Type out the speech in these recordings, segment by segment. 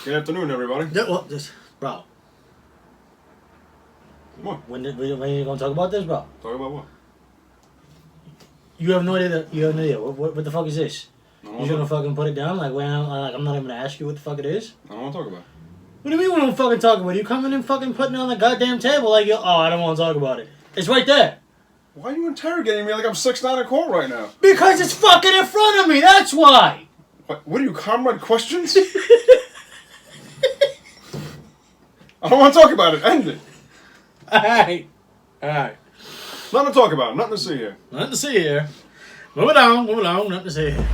Good afternoon, everybody. Yeah, well, bro. What? When are you gonna talk about this, bro? Talk about what? You have no idea. You have no idea. What the fuck is this? I You gonna fucking put it down? Like, I'm not even gonna ask you what the fuck it is. I don't want to talk about it. What do you mean we don't fucking talk about it? You coming and fucking putting it on the goddamn table like I don't want to talk about it. It's right there. Why are you interrogating me like I'm 6'9" in court right now? Because it's fucking in front of me. That's why. What are you, comrade questions? I don't want to talk about it. End it. Alright. Nothing to talk about. Nothing to see here. Nothing to see here. Move it on. Nothing to see here.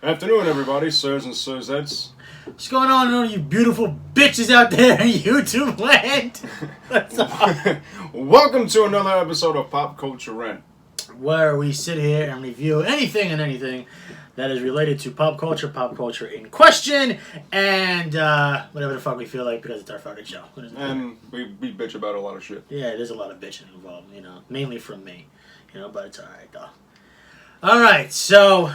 Afternoon, everybody, sirs and sirzettes. What's going on, all you beautiful bitches out there in YouTube land? What's up? Welcome to another episode of Pop Culture Rent, where we sit here and review anything and anything that is related to pop culture in question, and whatever the fuck we feel like because it's our fucking show. And we bitch about a lot of shit. Yeah, there's a lot of bitching involved, mainly from me, but it's alright though. Alright, so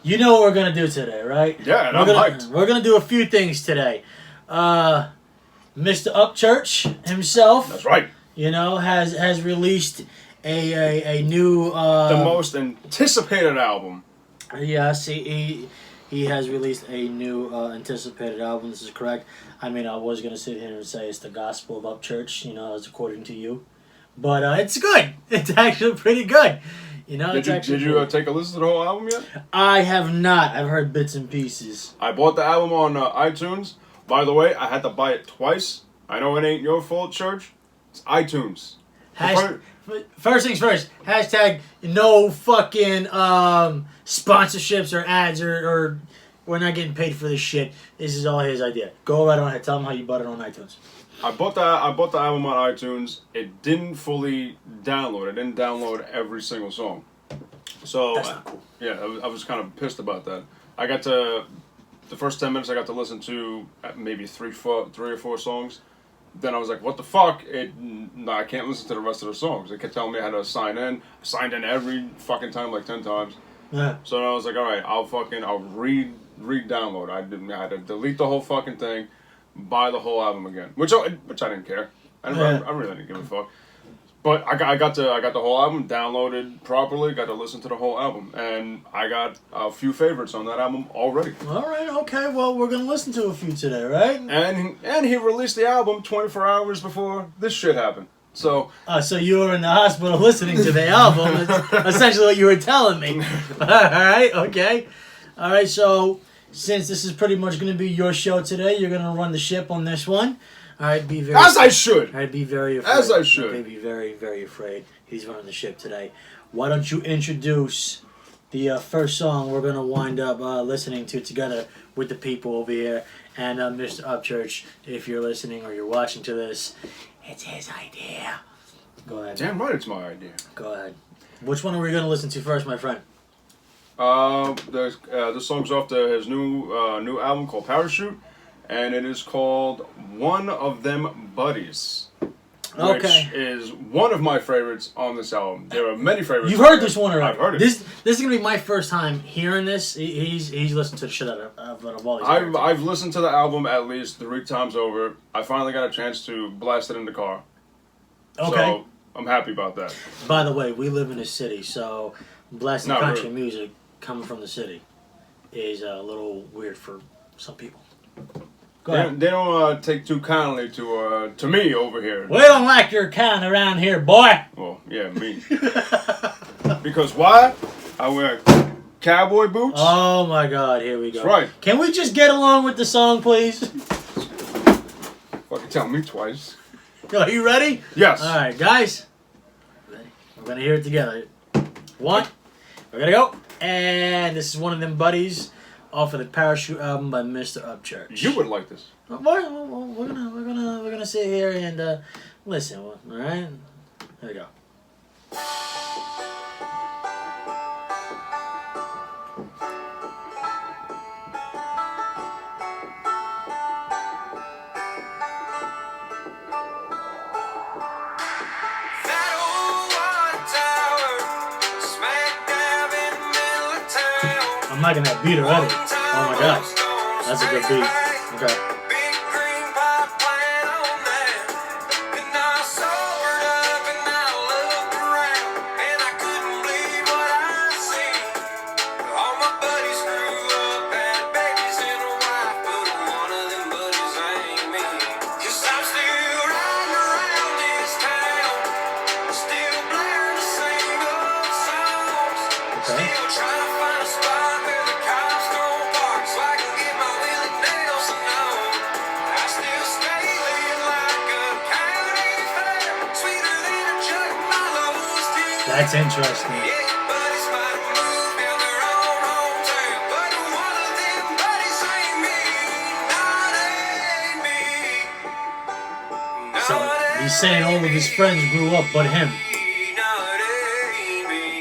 you know what we're gonna do today, right? Yeah, and I'm hyped. We're gonna do a few things today. Mr. Upchurch himself, That's right. Has released a new The most anticipated album. Yes, he has released a new anticipated album. This is correct. I mean, I was gonna sit here and say it's the gospel of Upchurch, as according to you, but it's good. It's actually pretty good. Did you take a listen to the whole album yet? I have not. I've heard bits and pieces. I bought the album on iTunes. By the way, I had to buy it twice. I know it ain't your fault, Church. It's iTunes. First things first. Hashtag no fucking sponsorships or ads or we're not getting paid for this shit. This is all his idea. Go right on ahead. Tell him how you bought it on iTunes. I bought the album on iTunes. It didn't fully download. It didn't download every single song. So that's not cool. Yeah, I was kind of pissed about that. I got to the first 10 minutes. I got to listen to maybe three or four songs. Then I was like, "What the fuck?" I can't listen to the rest of the songs. It kept telling me I had to sign in. I signed in every fucking time, like 10 times. Yeah. So I was like, "All right, I'll re-download." I had to delete the whole fucking thing. Buy the whole album again, which I didn't care. I really didn't give a fuck. But I got the whole album downloaded properly. Got to listen to the whole album, and I got a few favorites on that album already. All right, okay. Well, we're gonna listen to a few today, right? And he released the album 24 hours before this shit happened. So so you were in the hospital listening to the album. That's essentially what you were telling me. All right, okay. All right, so since this is pretty much going to be your show today, you're going to run the ship on this one. All right, be very... As I should. I'd be very afraid. As I should. I'd be very, very afraid he's running the ship today. Why don't you introduce the first song we're going to wind up listening to together with the people over here. And Mr. Upchurch, if you're listening or you're watching to this, it's his idea. Go ahead. Damn right it's my idea. Go ahead. Which one are we going to listen to first, my friend? The song's off his new album called Parachute, and it is called One of Them Buddies. Okay. Which is one of my favorites on this album. There are many favorites. You've heard this one already. I've heard it. This is gonna be my first time hearing this. He's listened to the shit out of all these. I've listened to the album at least 3 times over. I finally got a chance to blast it in the car. Okay. So I'm happy about that. By the way, we live in a city, so blasting country music coming from the city is a little weird for some people. Go ahead. They don't take too kindly to me over here. We don't like your kind around here, boy. Well, yeah, me. Because why? I wear cowboy boots. Oh my God, here we go. That's right. Can we just get along with the song, please? Fucking tell me twice. Are you ready? Yes. All right, guys. We're gonna hear it together. One. We're gonna go. And this is One of Them Buddies off of the Parachute album by Mr. Upchurch. You would like this. We're gonna sit here and listen. All right. There we go. liking that beat already. Oh my god. That's a good beat. Okay. That's interesting. So he's saying all of his friends grew up but him.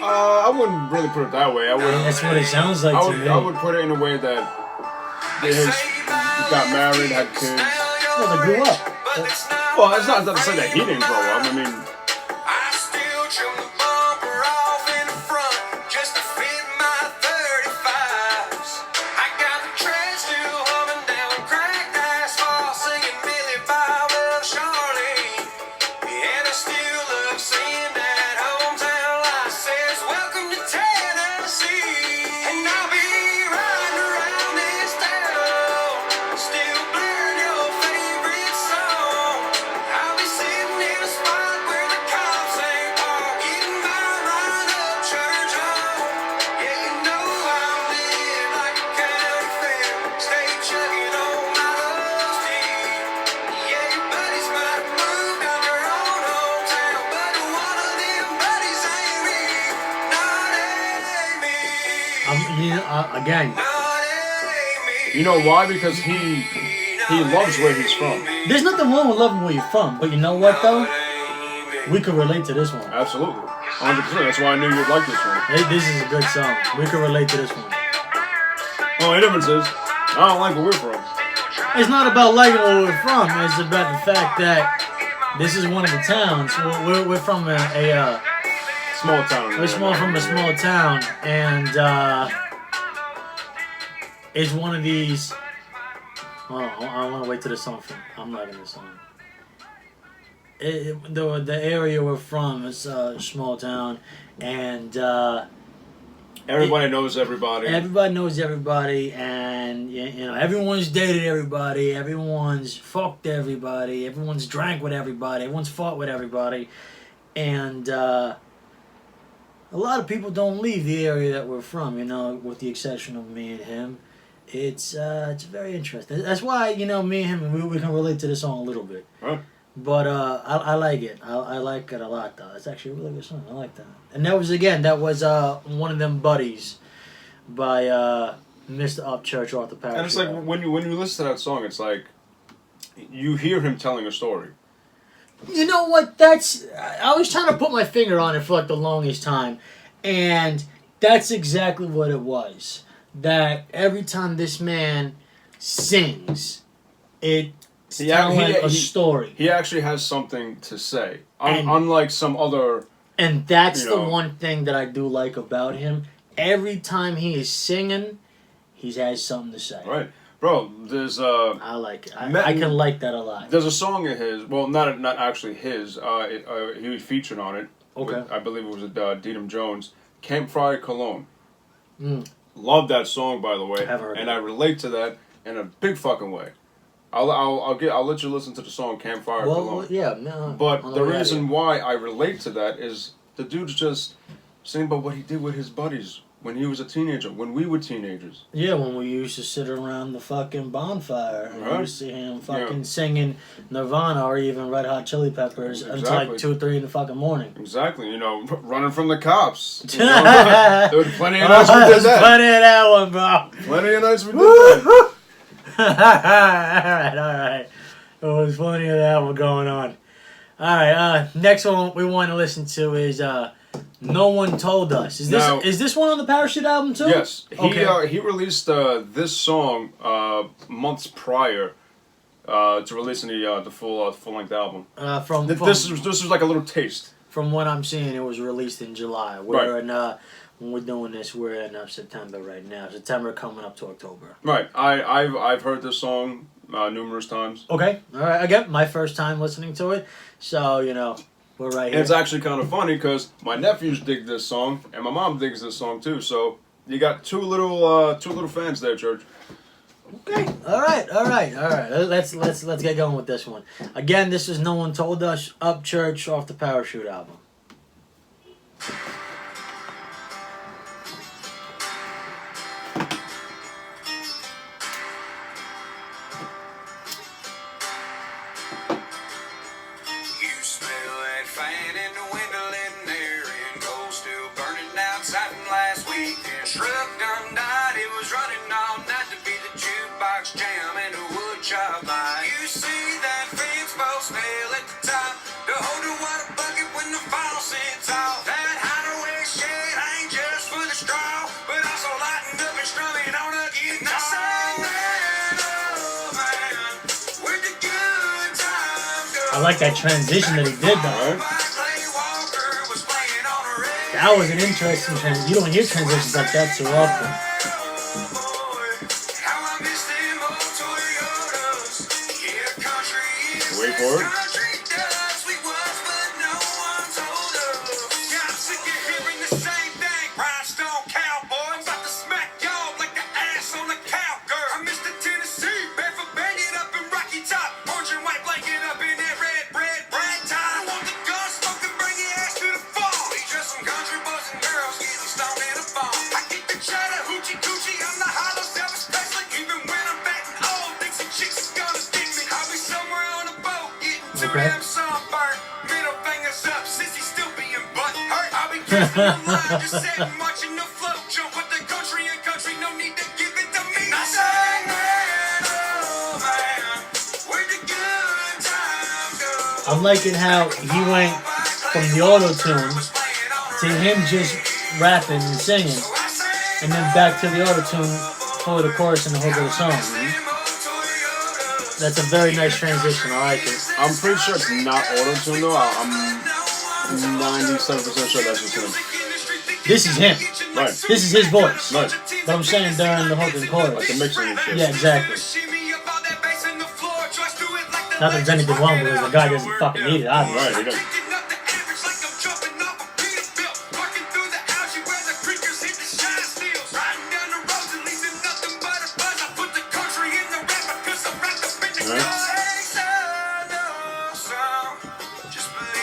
I wouldn't really put it that way. That's what it sounds like to me. I would put it in a way that he got married, had kids. Well, they grew up. Well, it's not to say that he didn't grow up. I mean, again. You know why? Because he loves where he's from. There's nothing wrong with loving where you're from, but you know what though? We could relate to this one. Absolutely. 100%. That's why I knew you'd like this one. Hey, this is a good song. We could relate to this one. Only difference is, I don't like where we're from. It's not about liking where we're from. It's about the fact that this is one of the towns. We're from a small town. We're from a small town, and it's one of these. Oh, I want to wait till the song. I'm liking this song. The area we're from is a small town, and everybody knows everybody. Everybody knows everybody, and you know everyone's dated everybody. Everyone's fucked everybody. Everyone's drank with everybody. Everyone's fought with everybody, and a lot of people don't leave the area that we're from. You know, with the exception of me and him. It's very interesting. That's why, you know, me and him, we can relate to this song a little bit. Huh. But I like it. I like it a lot, though. It's actually a really good song. I like that. And that was one of them buddies by Mr. Upchurch, Arthur Parrish. And it's like, when you listen to that song, it's like, you hear him telling a story. You know what? I was trying to put my finger on it for like the longest time. And that's exactly what it was. That every time this man sings, it's telling a story. He actually has something to say, unlike some other. And that's the one thing that I do like about him. Every time he is singing, he has something to say. Right, bro. There's I like it. I can like that a lot. There's a song of his. Well, not actually his. He was featured on it. Okay. I believe it was Deedham Jones. Campfire Cologne. Mm. Love that song, by the way, and I relate to that in a big fucking way. I'll let you listen to the song Campfire Cologne. Yeah, no. But the reason why I relate to that is the dude's just singing about what he did with his buddies when he was a teenager, when we were teenagers. Yeah, when we used to sit around the fucking bonfire and we used to see him fucking singing Nirvana or even Red Hot Chili Peppers until like 2 or 3 in the fucking morning. Exactly, you know, running from the cops. You know? There were plenty of nights we did that. Plenty of that one, bro. Plenty of nights we did that. Alright. There was plenty of that one going on. Alright, next one we want to listen to is No One Told Us. Is this one on the Parachute album too? Yes. He released this song months prior to releasing the full length album. This was like a little taste. From what I'm seeing, it was released in July. We're in when we're doing this, we're in September right now. September coming up to October. Right. I've heard this song numerous times. Okay. All right. Again, my first time listening to it. So, we're right here. And it's actually kind of funny because my nephews dig this song and my mom digs this song too. So you got two little fans there, Church. Okay. All right. Let's get going with this one. Again, this is No One Told Us, Upchurch off the Parachute album. I like that transition that he did, though. That was an interesting transition. You don't hear transitions like that too often. Wait for it. I'm liking how he went from the auto-tune to him just rapping and singing, and then back to the auto-tune for the chorus and the hook of the song. That's a very nice transition. I like it. I'm pretty sure it's not auto-tune though. I'm 97% sure that's just him. This is him. Right. This is his voice. Right. But I'm saying during the hook and chorus. Like the mixing and shit. Yeah, exactly. Not that there's anything wrong with it. The guy doesn't fucking need it, obviously. Right, he doesn't.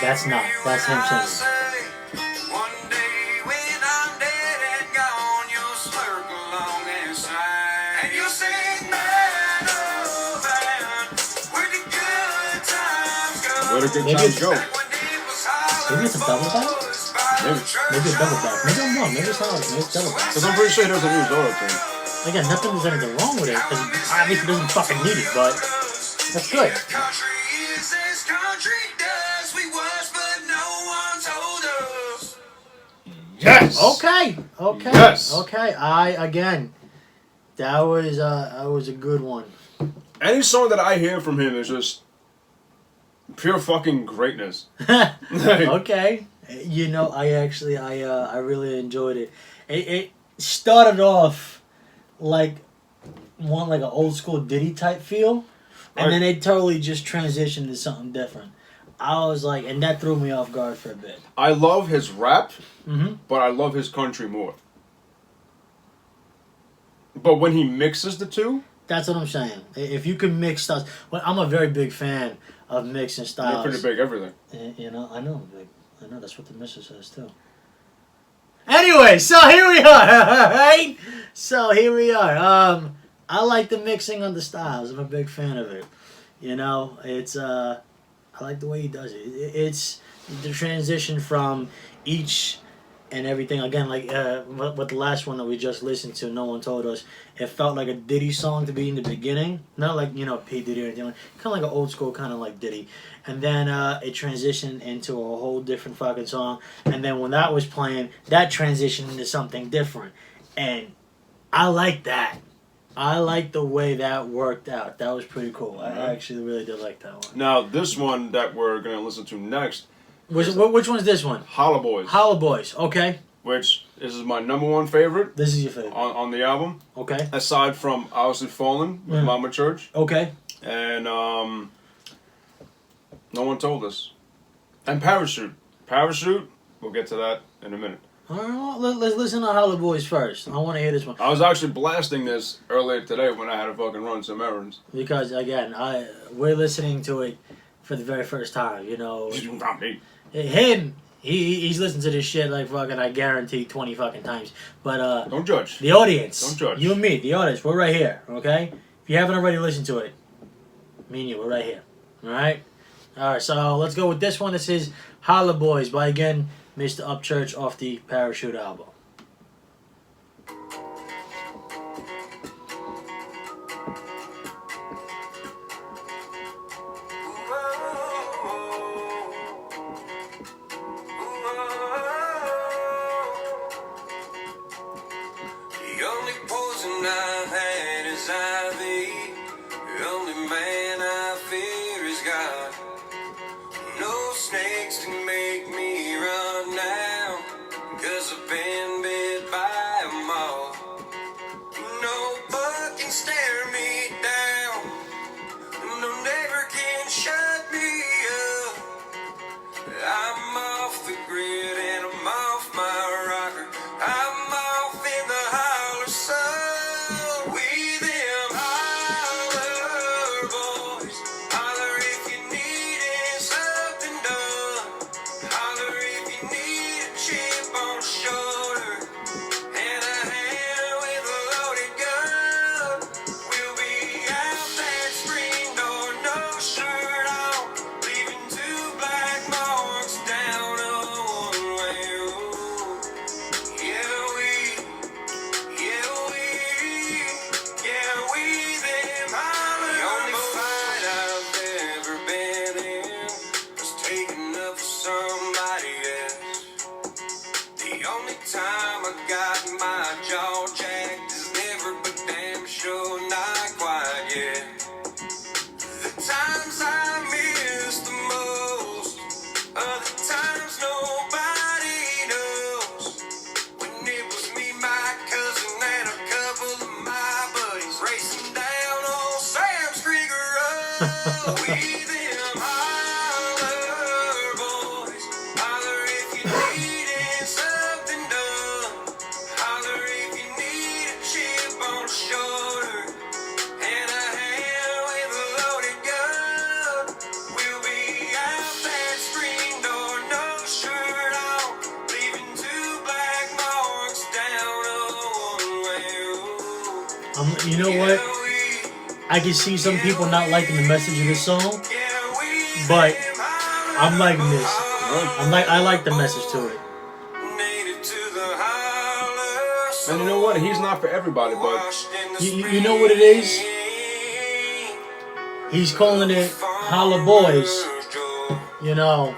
That's not. That's him singing. Where the good times go? Maybe it's a double back? Maybe a double back. Maybe I'm wrong. Maybe it's not. Maybe it's double back. Because I'm pretty sure he doesn't use auto-tune. Again, nothing there's anything wrong with it. Because obviously doesn't fucking need it, but that's good. Yes. Okay. Yes. Okay. That was a good one. Any song that I hear from him is just pure fucking greatness. Okay. I really enjoyed it. It started off like an old school Diddy type feel, and then it totally just transitioned to something different. I was like, and that threw me off guard for a bit. I love his rap, but I love his country more. But when he mixes the two... That's what I'm saying. If you can mix styles... Well, I'm a very big fan of mixing styles. You're pretty big everything. I know. That's what the missus says, too. Anyway, so here we are, right? I like the mixing of the styles. I'm a big fan of it. It's... I like the way he does it. It's the transition from each and everything. Again, like with the last one that we just listened to, No One Told Us, it felt like a Diddy song to be in the beginning. Not like, P. Diddy or anything. Kind of like an old school, kind of like Diddy. And then it transitioned into a whole different fucking song. And then when that was playing, that transitioned into something different. And I like that. I like the way that worked out. That was pretty cool. I actually really did like that one. Now, this one that we're going to listen to next... Which one's this one? Holler Boys. Holler Boys, okay. which this is my number one favorite. This is your favorite on the album. Okay. Aside from Obviously Fallen with Mama Church. Okay. And No One Told Us. And Parachute. Parachute. We'll get to that in a minute. All right, well, let's listen to Holler Boys first. I want to hear this one. I was actually blasting this earlier today when I had to fucking run some errands. Because, again, we're listening to it for the very first time, you know. Not me. Him, he's listened to this shit like fucking, I guarantee, 20 fucking times. But, don't judge. The audience. Don't judge. You and me, the audience, we're right here, okay? If you haven't already listened to it, me and you, we're right here. Alright? Alright, so let's go with this one. This is Holler Boys by, again, Mr. Upchurch off the Parachute album. The only poison I've had is ivy. The only man I fear is God. No snakes can make me run now, 'cause I've been bit by a moth. No bug can stare me down, no neighbor can shut me up. I'm off the grid and I'm off my rocker. I'm off in the holler sun. We them holler boys. Holler if you needed something done. Holler if you need a chip on the shoulder and a hand with a loaded gun. We'll be out that screen door, no shirt on, leaving two black marks down a one-way road. Yeah, we them holler. The only fight I've ever been in was taking up for somebody else. The only time I got my jaw jacked is never, but damn sure not quite yet. The times I miss the most are the times nobody knows. When it was me, my cousin, and a couple of my buddies racing down old Sam's Creek Road. We them holler boys. Holler if you needed something done. Holler if you need a chip on the shoulder and a hand with a loaded gun. We'll be out that screen door, no shirt on, leaving two black marks down a one-way road. You know what? I can see some people not liking the message of this song, but I'm liking this. I like the message to it. And you know what? He's not for everybody, but You know what it is? He's calling it Holler Boys, you know,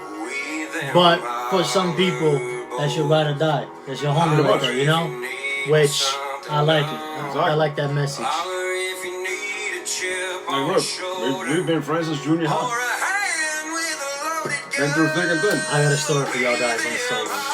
but for some people, that's your ride or die. That's your homie right there, you know? Which, I like it. I like that message. like, look, we've been friends since junior high. Been through thick and thin. I got a story for y'all guys on the song.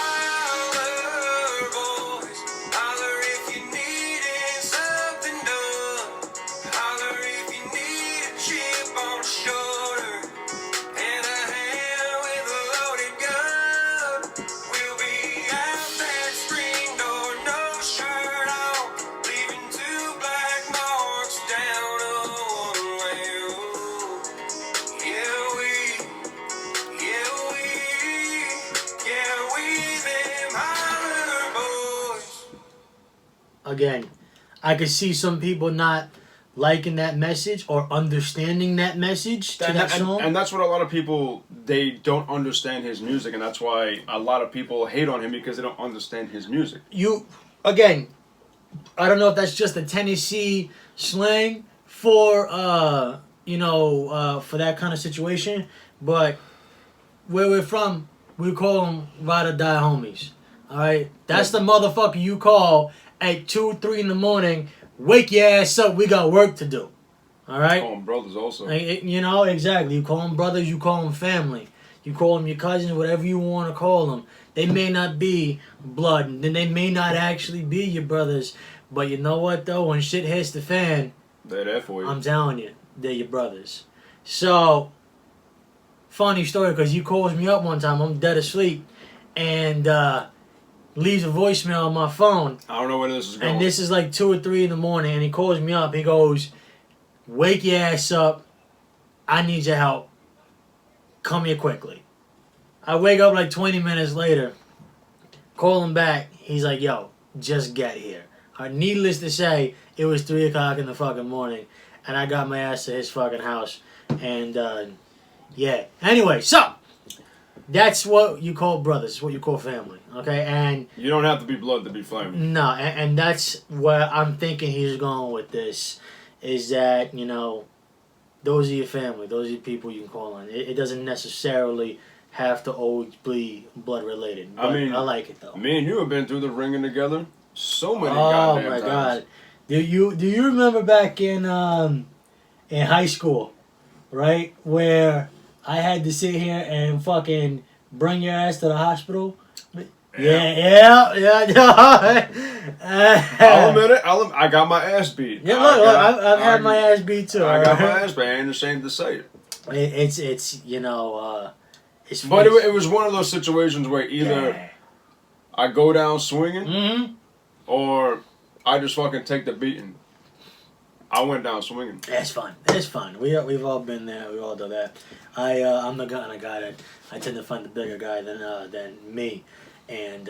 Again, I could see some people not liking that message or understanding that message to that song. And that's what a lot of people, they don't understand his music, and that's why a lot of people hate on him, because they don't understand his music. Again, I don't know if that's just a Tennessee slang for, for that kind of situation, but where we're from, we call them ride or die homies. All right? That's the motherfucker you call at 2, 3 in the morning. Wake your ass up. We got work to do. All right? Call them brothers also. Exactly. You call them brothers. You call them family. you call them your cousins, whatever you want to call them. They may not be blood, and they may not actually be your brothers. But you know what, though? When shit hits the fan, they're there for you. I'm telling you, they're your brothers. So, funny story, because he calls me up one time. I'm dead asleep, and leaves a voicemail on my phone. I don't know where this is going. And this is like 2 or 3 in the morning, and he calls me up. He goes, "Wake your ass up. I need your help. Come here quickly." I wake up like 20 minutes later, call him back. He's like, "Yo, just get here." Needless to say, it was 3 o'clock in the fucking morning, and I got my ass to his fucking house. And, yeah. Anyway, so, that's what you call brothers, what you call family, okay? And you don't have to be blood to be flame. no, and that's where I'm thinking he's going with this, is that, you know, those are your family, those are your people you can call on. It doesn't necessarily have to always be blood related. But I mean, I like it though. Me and you have been through the ringing together so many goddamn times. Oh my god. Do you remember back in high school, right, where I had to sit here and fucking bring your ass to the hospital? Yeah. I'll admit it. I got my ass beat. Yeah, look, I've had my ass beat too. I got my ass beat. I ain't ashamed to say it. It's you know, it's. But it was one of those situations where either I go down swinging, or I just fucking take the beating. I went down swinging. It's fun. It's fun. We've all been there. We all do that. I'm the kind of guy that I tend to find the bigger guy than me, and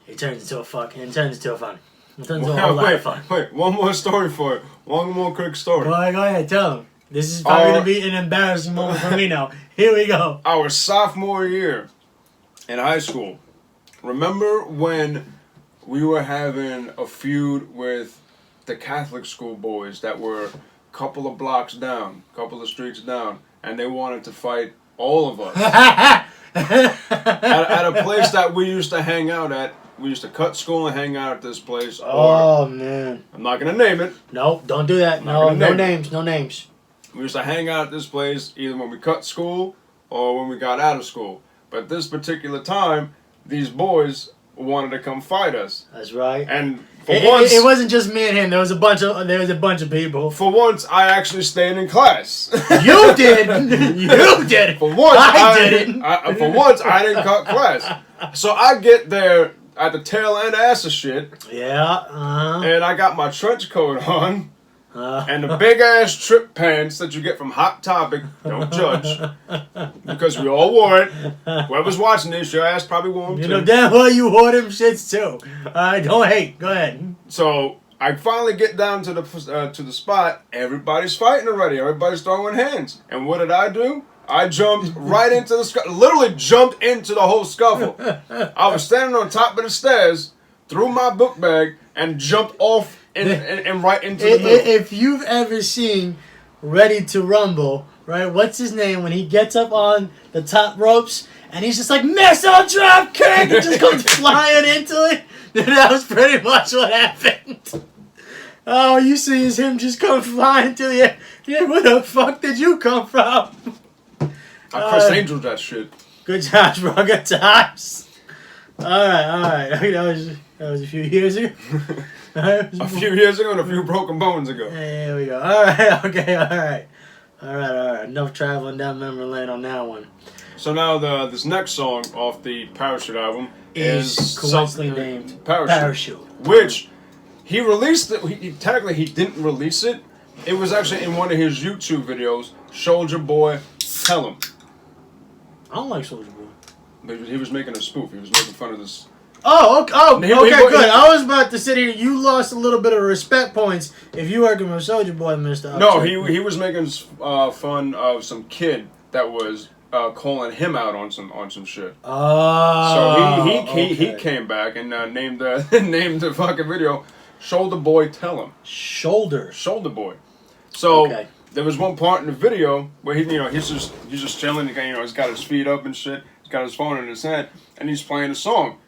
it turns into a fun. It turns into a whole lot of fun. Wait, one more story for it. One more quick story. Go ahead, tell him. This is probably gonna be an embarrassing moment for me now. Here we go. Our sophomore year in high school. Remember when we were having a feud with the Catholic school boys that were a couple of blocks down, a couple of streets down, and they wanted to fight all of us at a place that we used to hang out at. We used to cut school and hang out at this place. Oh man! I'm not gonna name it. No, don't do that. No names. No names. We used to hang out at this place either when we cut school or when we got out of school. But this particular time, these boys wanted to come fight us. That's right. And for once, it wasn't just me and him. There was a bunch of people. For once, I actually stayed in class. You did. You did. For once, I didn't. For once, I didn't cut class. So I get there at the tail end ass of shit. Yeah. And I got my trench coat on. And the big ass trip pants that you get from Hot Topic, don't judge, because we all wore it. Whoever's watching this, your ass probably wore them too. You know damn well you wore them shits too. Don't hate. Go ahead. So I finally get down to the spot. Everybody's fighting already. Everybody's throwing hands. And what did I do? I jumped right into the scuffle. Literally jumped into the whole scuffle. I was standing on top of the stairs, threw my book bag, and jumped off. And right into the middle. If you've ever seen Ready to Rumble, right? What's his name when he gets up on the top ropes and he's just like missile drop kick and just goes flying into it? That was pretty much what happened. Oh, you see is him just come flying to the air. Yeah, where the fuck did you come from? I Chris Angel that shit. Good times, bro. Good times. All right. That was a few years ago. A few years ago and a few broken bones ago. Here we go. All right. Okay. All right. Enough traveling down memory lane on that one. So now this next song off the Parachute album is coincidentally named Parachute. Which he released it. Technically he didn't release it. It was actually in one of his YouTube videos. Soulja Boy, Tell Him. I don't like Soulja Boy. But he was making a spoof. He was making fun of this. Oh, okay, good. I was about to sit here. You lost a little bit of respect points if you working with Soulja Boy, Mr. Upchurch. No, he was making fun of some kid that was calling him out on some shit. Oh. So he came back and named named the fucking video "Shoulder Boy Tell Him." Shoulder Boy. So there was one part in the video where he's just chilling. He's got his feet up and shit. He's got his phone in his hand and he's playing a song.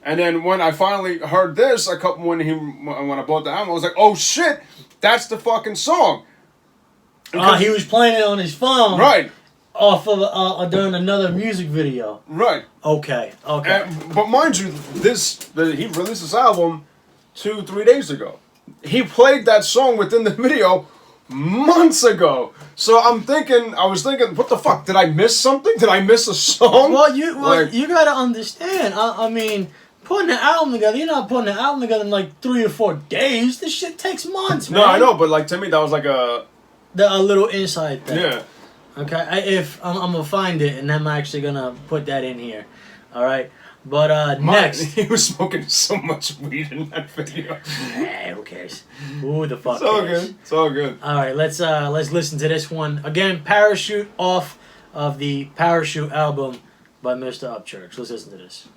And then when I finally heard this, when I bought the album, I was like, oh shit, that's the fucking song. He was playing it on his phone. Right. off of during another music video. Right. Okay. But mind you, he released this album 2-3 days ago. He played that song within the video months ago. So I was thinking, what the fuck? Did I miss something? Did I miss a song? Well, you gotta understand. I mean, putting an album together, you're not putting an album together in like 3 or 4 days. This shit takes months, man. No, I know, but like to me, that was like a little inside thing. Yeah. Okay, if I'm gonna find it, and I'm actually gonna put that in here. All right, but next, he was smoking so much weed in that video. Hey, who cares? Who the fuck It's all cares? good. It's all good. All right, let's listen to this one again. Parachute off of the Parachute album by Mr. Upchurch. Let's listen to this.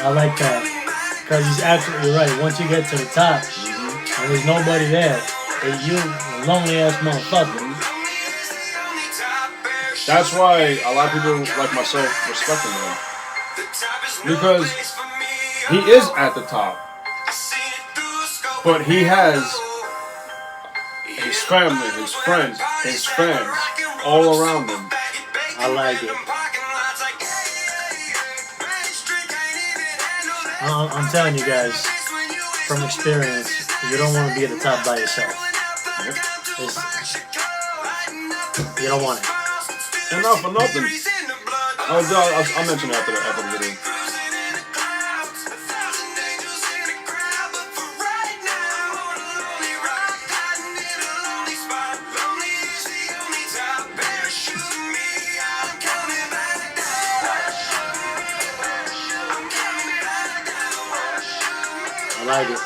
I like that. Because he's absolutely right. Once you get to the top, and there's nobody there, you a lonely ass motherfucker. That's why a lot of people like myself respect him, man. Because he is at the top. But he has his family, his friends, his fans all around him. I like it. I'm telling you guys, from experience, you don't want to be at the top by yourself. You don't want it. And not for nothing. I'll mention it after the video. I like it.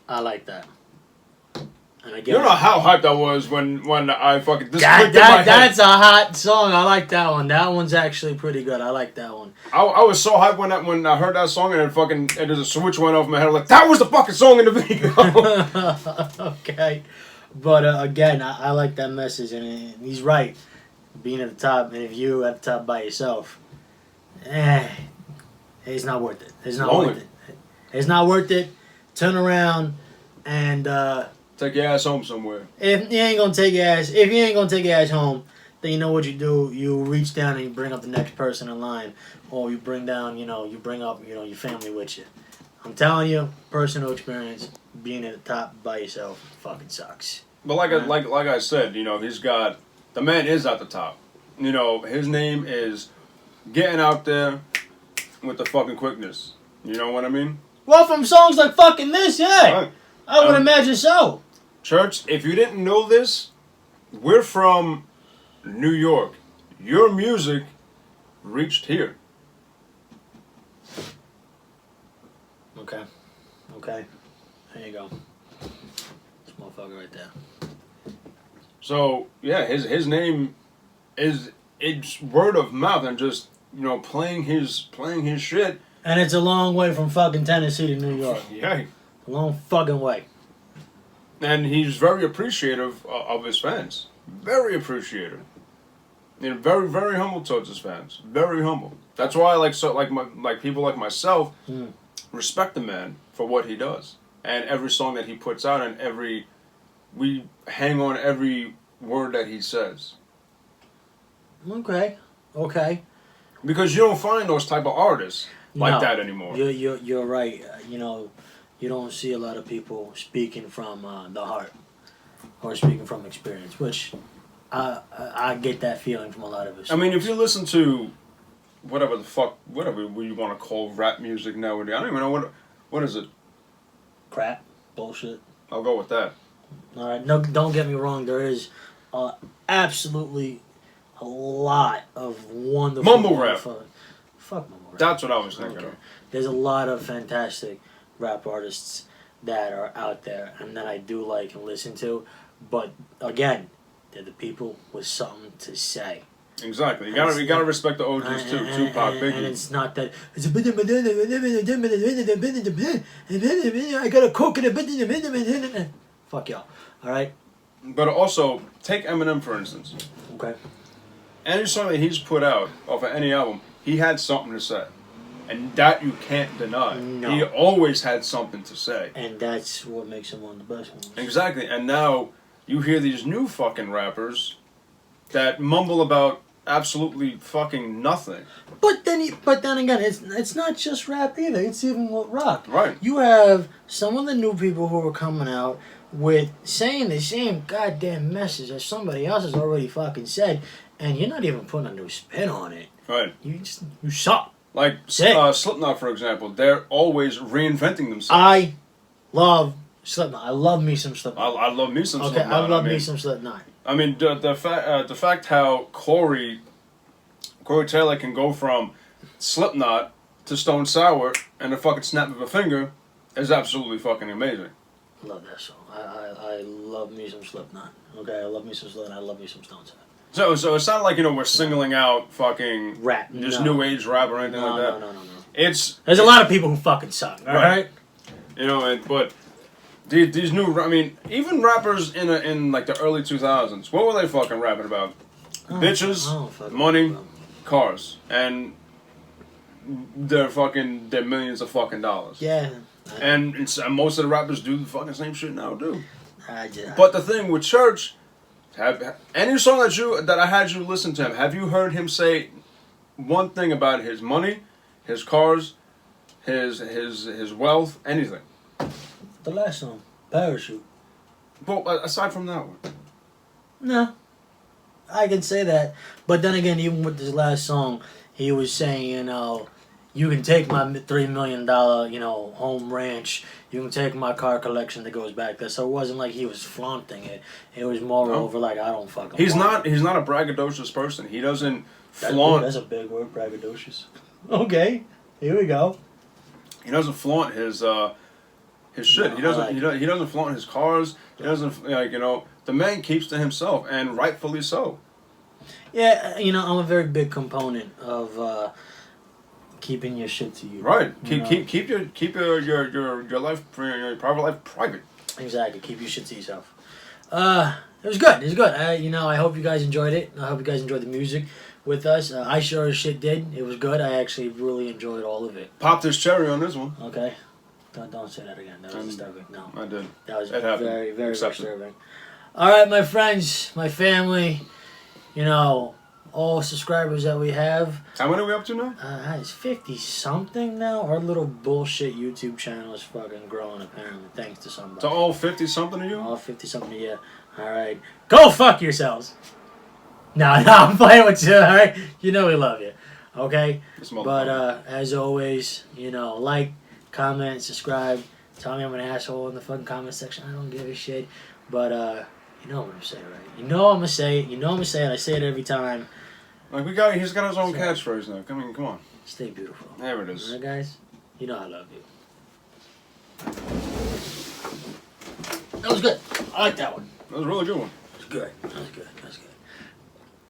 I like that. And again, You don't know how hyped I was when I fucking that's a hot song. I like that one. That one's actually pretty good. I like that one. I was so hyped when I heard that song and and there's a switch went off in my head. I'm like, that was the fucking song in the video. Okay. But again, I like that message, and he's right. Being at the top, and if you at the top by yourself, it's not worth it. It's not worth it. It's not worth it. Turn around and take your ass home somewhere. If you ain't gonna take your ass home, then you know what you do. You reach down and you bring up the next person in line, or you bring down, you bring up, your family with you. I'm telling you, personal experience, being at the top by yourself fucking sucks. But like I said, the man is at the top. you know, his name is getting out there with the fucking quickness. You know what I mean? Well, from songs like fucking this, yeah. Right. I would imagine so. Church, if you didn't know this, we're from New York. Your music reached here. Okay. There you go. This motherfucker right there. So yeah, his name is, it's word of mouth and just, you know, playing his shit. And it's a long way from fucking Tennessee to New York. Yeah. A long fucking way. And he's very appreciative of his fans. Very appreciative. You know, very, very humble towards his fans. Very humble. That's why like people like myself respect the man for what he does. And every song that he puts out, and we hang on every word that he says. Okay. Because you don't find those type of artists like that anymore. You're right. You know, you don't see a lot of people speaking from the heart or speaking from experience, which I get that feeling from a lot of us. I mean, if you listen to whatever you want to call rap music nowadays, I don't even know what is it. Crap, bullshit. I'll go with that. All right, no, don't get me wrong. There is absolutely a lot of wonderful mumble rap. Fuck mumble rap. That's what I was thinking of. There's a lot of fantastic rap artists that are out there and that I do like and listen to, but again, they're the people with something to say. Exactly. You gotta respect the OGs too. Tupac, Biggie. And it's not that I got a coke in a fuck y'all. Alright? But also, take Eminem for instance. Okay. Any song that he's put out off of any album, he had something to say. And that you can't deny. No. He always had something to say. And that's what makes him one of the best ones. Exactly. And now you hear these new fucking rappers that mumble about absolutely fucking nothing. But then again, it's not just rap either. It's even with rock. Right. You have some of the new people who are coming out with saying the same goddamn message that somebody else has already fucking said, and you're not even putting a new spin on it. Right. You suck. Like Slipknot, for example, they're always reinventing themselves. I love Slipknot. I love me some Slipknot. I love me some Slipknot. Okay, I love me some Slipknot. I mean, the fact how Corey Taylor can go from Slipknot to Stone Sour and a fucking snap of a finger is absolutely fucking amazing. I love that song. I love me some Slipknot. Okay, I love me some Slipknot. I love me some Stone Sour. So it's not like, you know, we're singling out fucking rap, new age rap or anything like that. No. There's a lot of people who fucking suck. All right. You know, but these new, I mean, even rappers in like the early 2000s, what were they fucking rapping about? Bitches, money, cars, and they're millions of fucking dollars. Yeah. And most of the rappers do the fucking same shit now, too. But the thing with Church, any song that I had you listen to him, have you heard him say one thing about his money, his cars, his wealth, anything? The last song, Parachute. But aside from that one, no, I can say that. But then again, even with this last song, he was saying, you know, you can take my $3 million, you know, home ranch. You can take my car collection that goes back there. So it wasn't like he was flaunting it. It was more over like, I don't fucking. He's not a braggadocious person. He doesn't flaunt. That's a big word, braggadocious. Okay, here we go. He doesn't flaunt his shit. He doesn't flaunt his cars. He doesn't, like, you know. The man keeps to himself, and rightfully so. Yeah, you know, I'm a very big component of keeping your shit to you. Right. Keep your life, your private life private. Exactly. Keep your shit to yourself. It was good. It was good. You know, I hope you guys enjoyed it. I hope you guys enjoyed the music with us. I sure as shit did. It was good. I actually really enjoyed all of it. Popped his cherry on this one. Okay. Don't say that again. That was disturbing. No. I did. That was very, very disturbing. All right, my friends, my family, you know, all subscribers that we have. How many are we up to now? It's 50-something now. Our little bullshit YouTube channel is fucking growing, apparently, thanks to somebody. To all 50-something of you? All 50-something of you. All right. Go fuck yourselves. No, I'm playing with you, alright? You know we love you. Okay? This But motherfucker. as always, like, comment, subscribe. Tell me I'm an asshole in the fucking comment section. I don't give a shit. But you know what I'm saying, right? You know I'm gonna say it. You know I'm gonna say it. I say it every time. Like he's got his own catchphrase now. I mean, come on. Stay beautiful. There it is. Alright, guys? You know I love you. That was good. I like that one. That was a really good one. It was good. That was good.